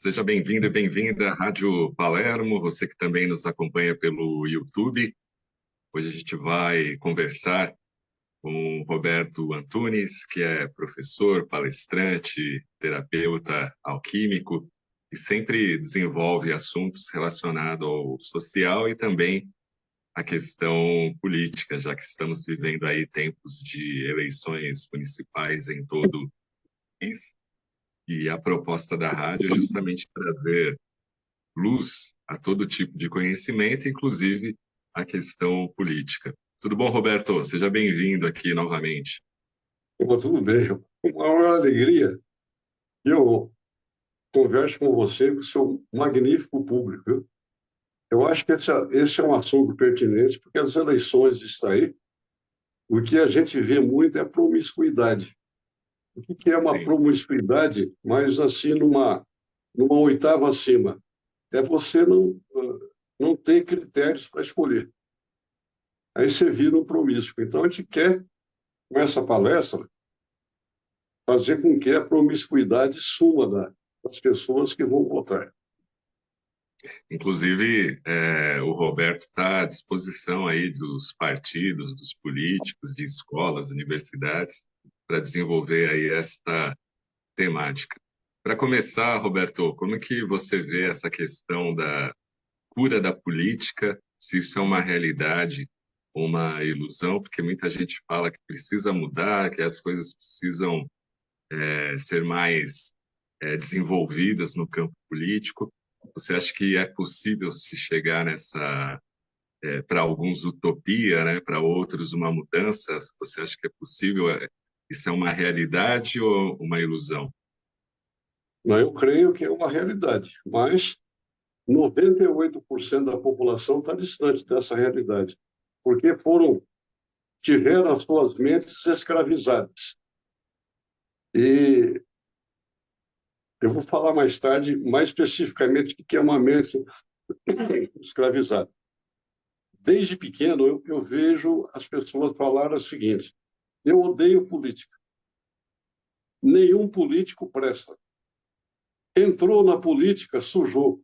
Seja bem-vindo e bem-vinda à Rádio Palermo, você que também nos acompanha pelo YouTube. Hoje a gente vai conversar com o Roberto Antunes, que é professor, palestrante, terapeuta alquímico e sempre desenvolve assuntos relacionados ao social e também à questão política, já que estamos vivendo aí tempos de eleições municipais em todo o país. E a proposta da rádio é justamente trazer luz a todo tipo de conhecimento, inclusive a questão política. Tudo bom, Roberto? Seja bem-vindo aqui novamente. Tudo bem. Com uma maior alegria que eu converso com você, com o seu magnífico público. Viu? Eu acho que esse é um assunto pertinente, porque as eleições estão aí. O que a gente vê muito é a promiscuidade. O que é uma Sim, promiscuidade, mas assim, numa oitava acima? É você não ter critérios para escolher. Aí você vira um promíscuo. Então, a gente quer, com essa palestra, fazer com que a promiscuidade suma das pessoas que vão votar. inclusive o Roberto está à disposição aí dos partidos, dos políticos, de escolas, universidades, para desenvolver aí esta temática. Para começar, Roberto, como que você vê essa questão da cura da política, se isso é uma realidade ou uma ilusão, porque muita gente fala que precisa mudar, que as coisas precisam ser mais desenvolvidas no campo político. Você acha que é possível se chegar nessa, para alguns utopia, né? Para outros uma mudança? Você acha que é possível? Isso é uma realidade ou uma ilusão? Não, eu creio que é uma realidade, mas 98% da população está distante dessa realidade, porque tiveram as suas mentes escravizadas. E eu vou falar mais tarde, mais especificamente, o que é uma mente escravizada. Desde pequeno, eu vejo as pessoas falar o seguinte: eu odeio política. Nenhum político presta. Entrou na política, sujou.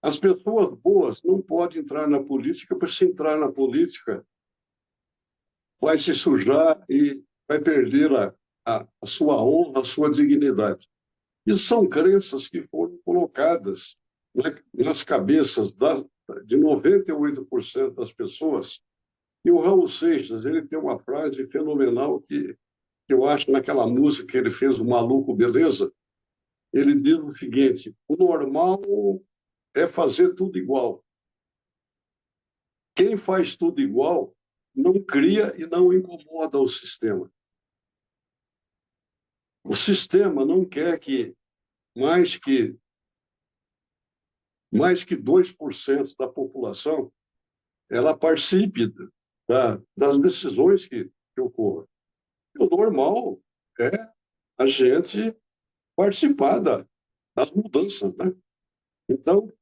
As pessoas boas não podem entrar na política, porque se entrar na política, vai se sujar e vai perder a sua honra, a sua dignidade. Isso são crenças que foram colocadas nas cabeças de 98% das pessoas. E o Raul Seixas, ele tem uma frase fenomenal que eu acho naquela música que ele fez, O Maluco Beleza, ele diz o seguinte: o normal é fazer tudo igual. Quem faz tudo igual não cria e não incomoda o sistema. O sistema não quer que mais que mais que 2% da população ela participe das decisões que ocorram. O normal é a gente participar das mudanças, né? Então,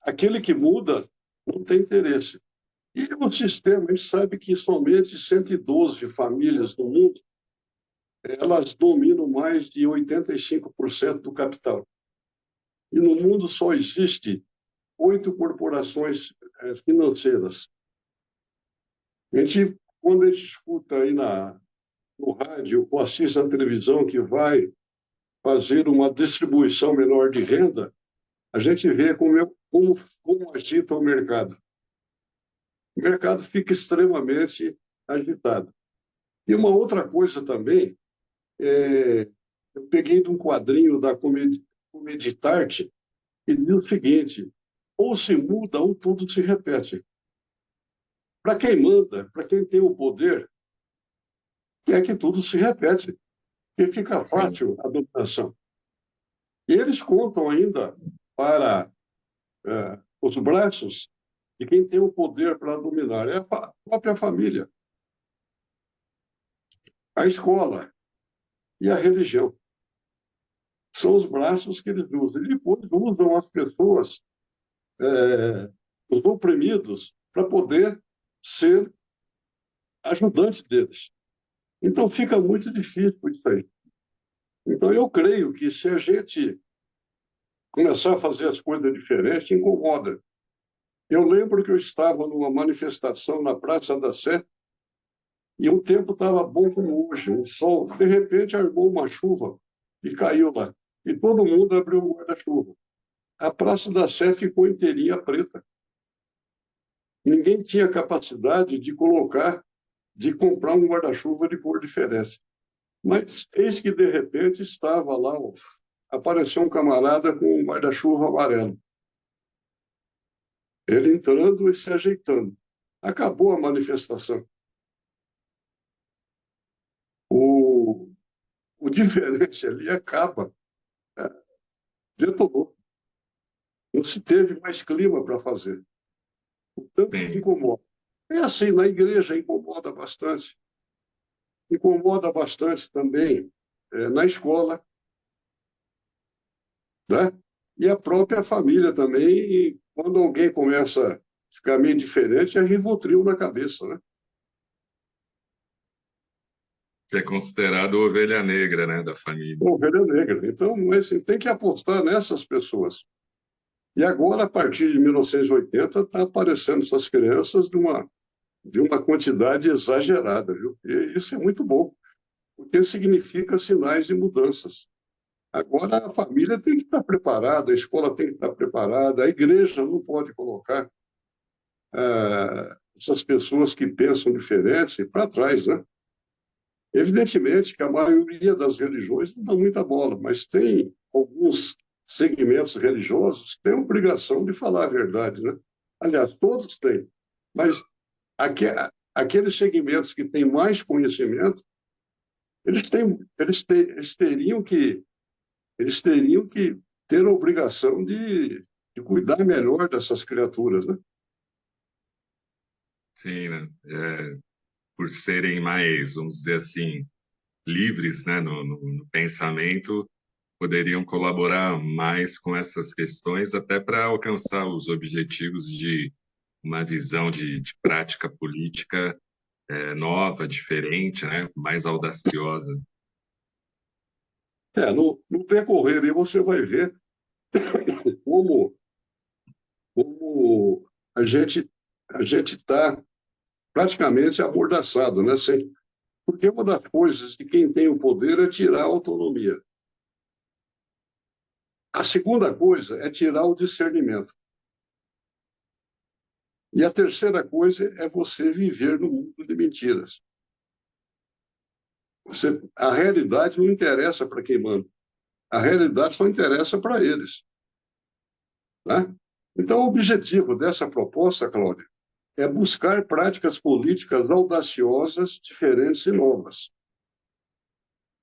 aquele que muda não tem interesse. E o sistema, a gente sabe que somente 112 famílias no mundo, elas dominam mais de 85% do capital. E no mundo só existe 8 corporações financeiras. Quando a gente escuta aí no rádio ou assiste na televisão que vai fazer uma distribuição menor de renda, a gente vê como agita o mercado. O mercado fica extremamente agitado. E uma outra coisa também, eu peguei de um quadrinho da Comeditarte e diz o seguinte: ou se muda ou tudo se repete. Para quem manda, para quem tem o poder, quer que tudo se repete, que fica Sim. fácil a dominação. E eles contam ainda para os braços de quem tem o poder para dominar. É a própria família, a escola e a religião. São os braços que eles usam. E depois usam as pessoas, os oprimidos, para poder ser ajudante deles. Então fica muito difícil isso aí. Então eu creio que se a gente começar a fazer as coisas diferentes incomoda. Eu lembro que eu estava numa manifestação na Praça da Sé e o tempo estava bom como hoje, um sol. De repente, armou uma chuva e caiu lá. E todo mundo abriu o guarda-chuva. A Praça da Sé ficou inteirinha preta. Ninguém tinha capacidade de colocar, de comprar um guarda-chuva de cor diferente. Mas eis que, de repente, estava lá, apareceu um camarada com um guarda-chuva amarelo. Ele entrando e se ajeitando. Acabou a manifestação. O, o diferente ali acaba, né? Detonou. Não se teve mais clima para fazer. O tanto que Sim. incomoda. É assim, na igreja incomoda bastante. Incomoda bastante também na escola, né? E a própria família também. E quando alguém começa a ficar meio diferente, é Rivotril na cabeça, né? Você é considerado ovelha negra, né, da família. Ovelha negra. Então, mas, assim, tem que apostar nessas pessoas. E agora, a partir de 1980, está aparecendo essas crianças de uma quantidade exagerada, viu? E isso é muito bom, porque significa sinais de mudanças. Agora, a família tem que estar preparada, a escola tem que estar preparada, a igreja não pode colocar essas pessoas que pensam diferente para trás, né? Evidentemente que a maioria das religiões não dá muita bola, mas tem alguns segmentos religiosos que têm a obrigação de falar a verdade, né? Aliás, todos têm, mas aqueles segmentos que têm mais conhecimento, eles teriam que ter a obrigação de cuidar melhor dessas criaturas, né? Sim, né? Por serem mais, vamos dizer assim, livres, né, no pensamento, poderiam colaborar mais com essas questões, até para alcançar os objetivos de uma visão de prática política nova, diferente, né, mais audaciosa. No decorrer aí você vai ver como, como a gente está praticamente amordaçado, né? Porque uma das coisas de quem tem o poder é tirar a autonomia. A segunda coisa é tirar o discernimento. E a terceira coisa é você viver no mundo de mentiras. A realidade não interessa para quem manda. A realidade só interessa para eles, né? Então, o objetivo dessa proposta, Cláudia, é buscar práticas políticas audaciosas, diferentes e novas.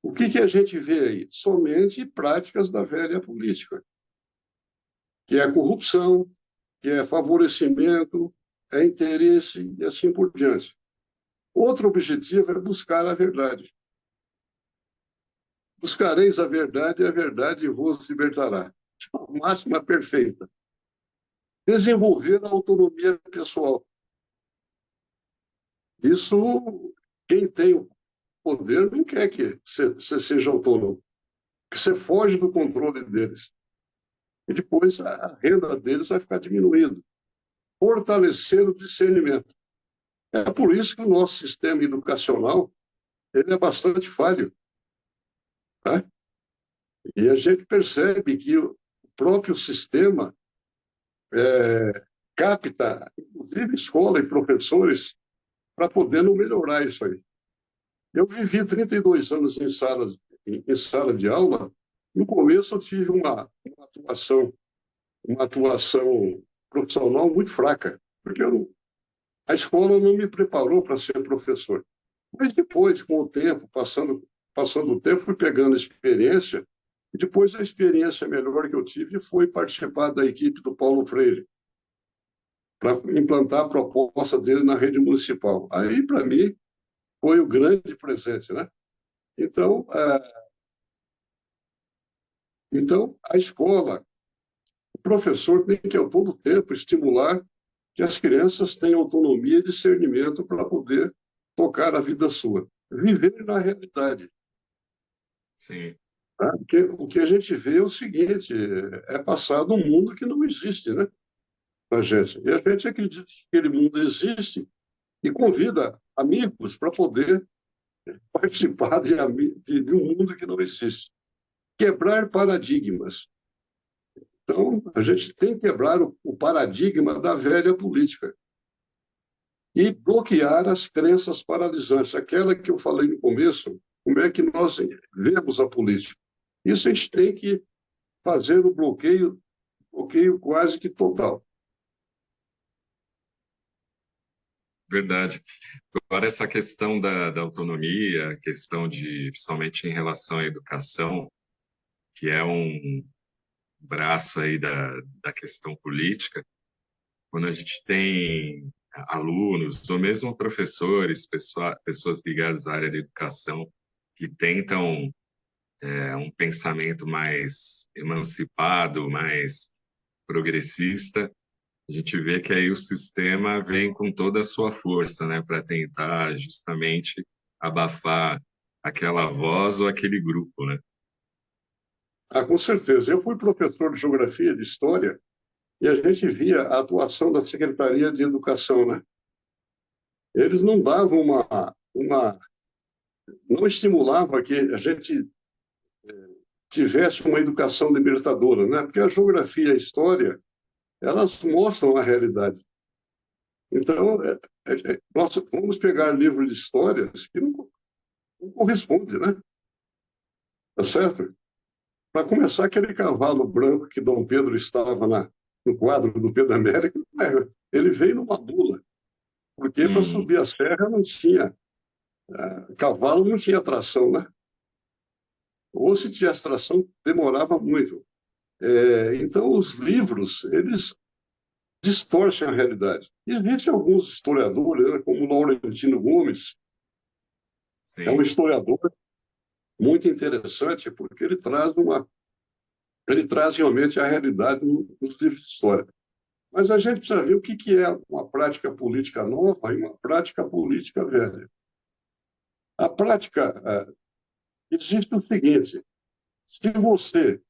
O que a gente vê aí? Somente práticas da velha política, que é a corrupção, que é favorecimento, é interesse e assim por diante. Outro objetivo é buscar a verdade. Buscareis a verdade e a verdade vos libertará. Máxima perfeita. Desenvolver a autonomia pessoal. Isso, quem tem o poder não quer que você seja autônomo, que você foge do controle deles. E depois a renda deles vai ficar diminuindo. Fortalecer o discernimento. É por isso que o nosso sistema educacional ele é bastante falho, tá? E a gente percebe que o próprio sistema capta, inclusive escola e professores, para poder não melhorar isso aí. Eu vivi 32 anos em sala de aula. No começo eu tive uma atuação profissional muito fraca, porque a escola não me preparou para ser professor. Mas depois, com o tempo, passando o tempo, fui pegando experiência, e depois a experiência melhor que eu tive foi participar da equipe do Paulo Freire, para implantar a proposta dele na rede municipal. Aí, para mim, foi o grande presente, né? Então, a escola, o professor tem que, a todo tempo, estimular que as crianças tenham autonomia e discernimento para poder tocar a vida sua. Viver na realidade. Sim. Tá? Porque o que a gente vê é o seguinte, é passado um mundo que não existe, né, para a gente. E a gente acredita que aquele mundo existe e convida amigos para poder participar de um mundo que não existe. Quebrar paradigmas. Então, a gente tem que quebrar o paradigma da velha política e bloquear as crenças paralisantes, aquela que eu falei no começo, como é que nós vemos a política. Isso a gente tem que fazer o bloqueio quase que total. Verdade. Agora, essa questão da autonomia, a questão de, principalmente em relação à educação, que é um braço aí da questão política, quando a gente tem alunos, ou mesmo professores, pessoas ligadas à área da educação, que tentam um pensamento mais emancipado, mais progressista, a gente vê que aí o sistema vem com toda a sua força, né, para tentar justamente abafar aquela voz ou aquele grupo, né? Ah, com certeza. Eu fui professor de geografia, de história, e a gente via a atuação da Secretaria de Educação, né? Eles não davam não estimulava que a gente tivesse uma educação libertadora, né? Porque a geografia e a história, elas mostram a realidade. Então, nós vamos pegar livros de histórias que não correspondem, né? Tá certo? Para começar, aquele cavalo branco que Dom Pedro estava no quadro do Pedro Américo, ele veio numa mula, porque para Hum, subir a serra não tinha, cavalo não tinha tração, né? Ou se tivesse tração, demorava muito. Então, os livros, eles distorcem a realidade. E existem alguns historiadores, né, como Laurentino Gomes, é um sim. historiador muito interessante, porque ele traz realmente a realidade nos livros de história. Mas a gente precisa ver o que é uma prática política nova e uma prática política velha. A prática existe o seguinte: se você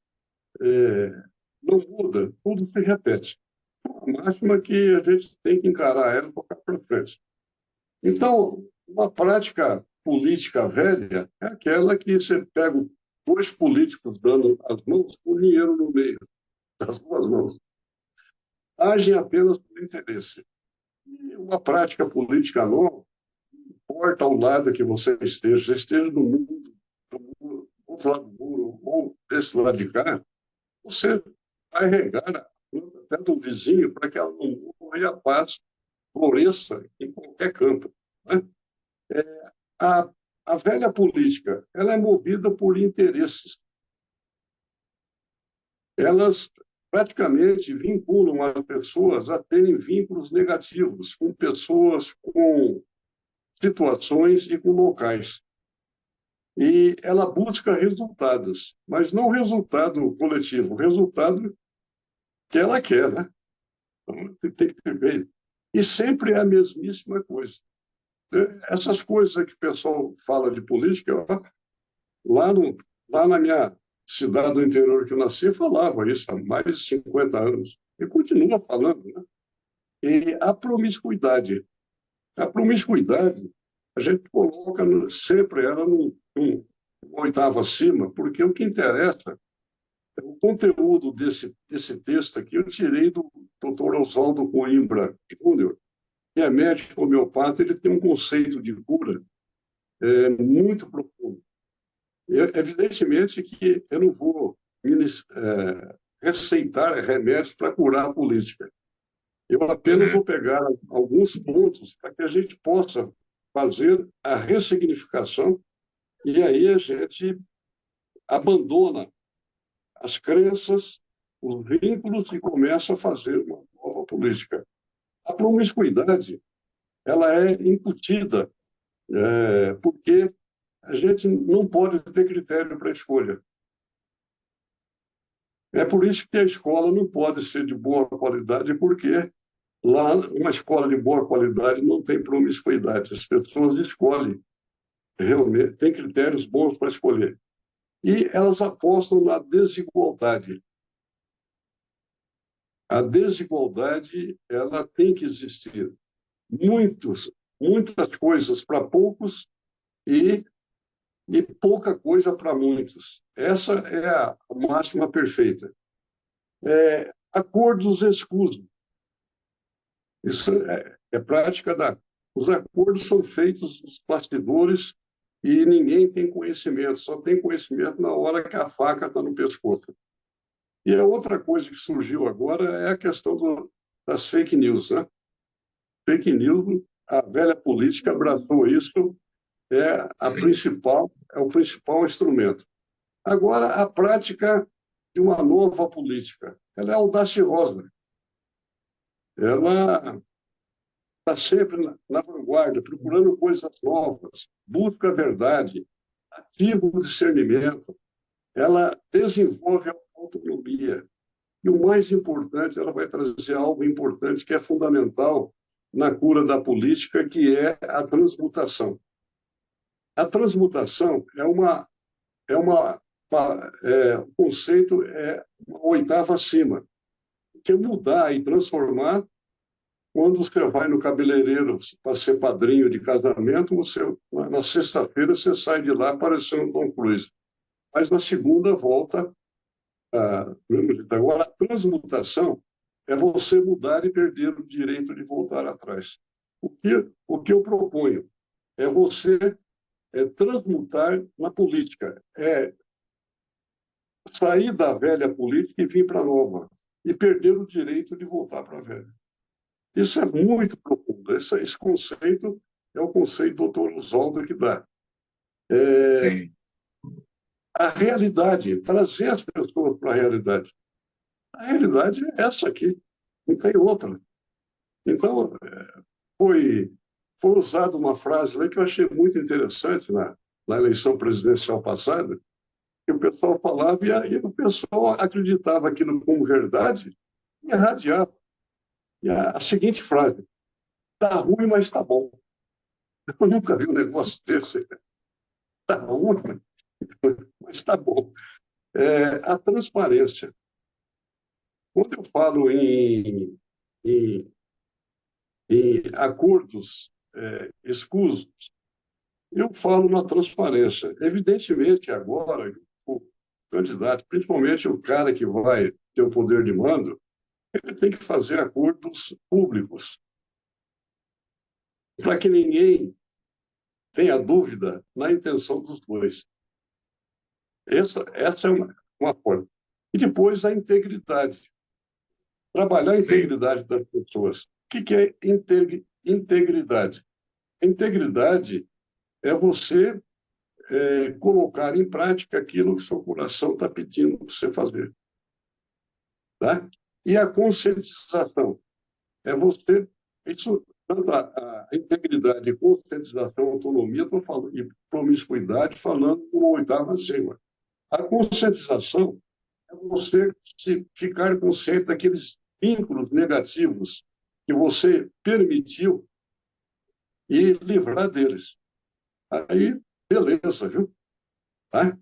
não muda, tudo se repete. A máxima que a gente tem que encarar ela e tocar para frente. Então, uma prática política velha é aquela que você pega dois políticos dando as mãos com dinheiro no meio das duas mãos. Agem apenas por interesse. E uma prática política nova, importa ao lado que você esteja no mundo, do outro lado do muro ou desse lado de cá, você vai regar a planta até do vizinho para que ela não morra e a paz floresça em qualquer campo. Né? A, a velha política, ela é movida por interesses. Elas praticamente vinculam as pessoas a terem vínculos negativos com pessoas, com situações e com locais. E ela busca resultados, mas não resultado coletivo, resultado que ela quer, né? Então, tem que ter feito. E sempre é a mesmíssima coisa. Essas coisas que o pessoal fala de política, lá, no, lá na minha cidade do interior que eu nasci, falava isso há mais de 50 anos. E continua falando, né? E a promiscuidade. A promiscuidade, a gente coloca sempre ela num oitavo acima, porque o que interessa é o conteúdo desse texto aqui. Eu tirei do Dr. Oswaldo Coimbra Júnior, que é médico homeopata. Ele tem um conceito de cura muito profundo. Evidentemente que eu não vou receitar remédios para curar a política. Eu apenas Uhum. vou pegar alguns pontos para que a gente possa fazer a ressignificação e aí a gente abandona as crenças, os vínculos e começa a fazer uma nova política. A promiscuidade, ela é incutida, porque a gente não pode ter critério para escolha. É por isso que a escola não pode ser de boa qualidade, porque lá uma escola de boa qualidade não tem promiscuidade. As pessoas escolhem, realmente, tem critérios bons para escolher. E elas apostam na desigualdade. A desigualdade, ela tem que existir. Muitas coisas para poucos e, e pouca coisa para muitos. Essa é a máxima perfeita. Acordos escusos. Isso é prática da. Os acordos são feitos nos bastidores e ninguém tem conhecimento, só tem conhecimento na hora que a faca está no pescoço. E a outra coisa que surgiu agora é a questão das fake news, né? Fake news, a velha política abraçou isso, Sim, é o principal instrumento. Agora, a prática de uma nova política, ela é audaciosa, ela está sempre na vanguarda, procurando coisas novas, busca a verdade, ativa o discernimento, ela desenvolve a autonomia. E o mais importante, ela vai trazer algo importante que é fundamental na cura da política, que é a transmutação. A transmutação o conceito é uma oitava acima, que é mudar e transformar. Quando você vai no cabeleireiro para ser padrinho de casamento, na sexta-feira você sai de lá parecendo Tom Cruise. Mas na segunda volta, agora a transmutação é você mudar e perder o direito de voltar atrás. O que eu proponho é você transmutar na política, sair da velha política e vir para a nova, e perder o direito de voltar para a velha. Isso é muito profundo. Esse conceito é o conceito do Dr. Oswaldo que dá. sim, A realidade, trazer as pessoas para a realidade. A realidade é essa aqui, não tem outra. Então, foi, foi usada uma frase lá que eu achei muito interessante na eleição presidencial passada, que o pessoal falava e o pessoal acreditava aquilo como verdade e irradiava. E a seguinte frase: está ruim, mas está bom. Eu nunca vi um negócio desse. Está ruim, mas está bom. A transparência. Quando eu falo em, em acordos escusos, eu falo na transparência. Evidentemente, agora, o candidato, principalmente o cara que vai ter o poder de mando, ele tem que fazer acordos públicos, para que ninguém tenha dúvida na intenção dos dois. Essa é uma forma. E depois a integridade. Trabalhar a sim, integridade das pessoas. O que é integridade? Integridade é você colocar em prática aquilo que o seu coração está pedindo para você fazer. Tá? E a conscientização é você. Isso, tanto a integridade, conscientização, autonomia, estou falando, e promiscuidade, falando com o oitavo acima. A conscientização é você ficar consciente daqueles vínculos negativos que você permitiu e livrar deles. Aí, beleza, viu? Tá?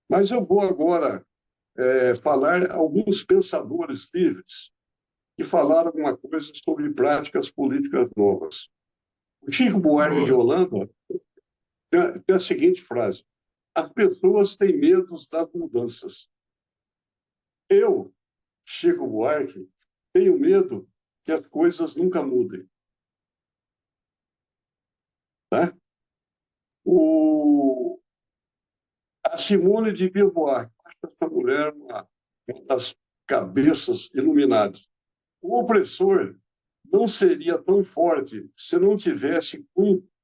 Mas eu vou agora falar alguns pensadores livres que falaram alguma coisa sobre práticas políticas novas. O Chico Buarque de boa. Holanda tem a seguinte frase: as pessoas têm medo das mudanças. Eu, Chico Buarque, tenho medo que as coisas nunca mudem. Tá? O, a Simone de Beauvoir, essa mulher, uma das cabeças iluminadas. O opressor não seria tão forte se não tivesse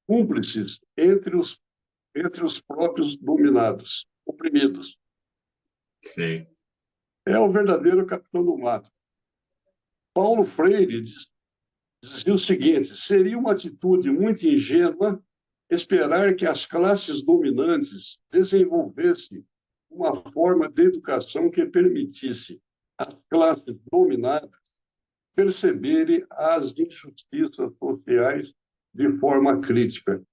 cúmplices entre os próprios dominados, oprimidos. Sim, É o verdadeiro capitão do mato. Paulo Freire dizia o seguinte: seria uma atitude muito ingênua esperar que as classes dominantes desenvolvessem uma forma de educação que permitisse às classes dominadas perceberem as injustiças sociais de forma crítica.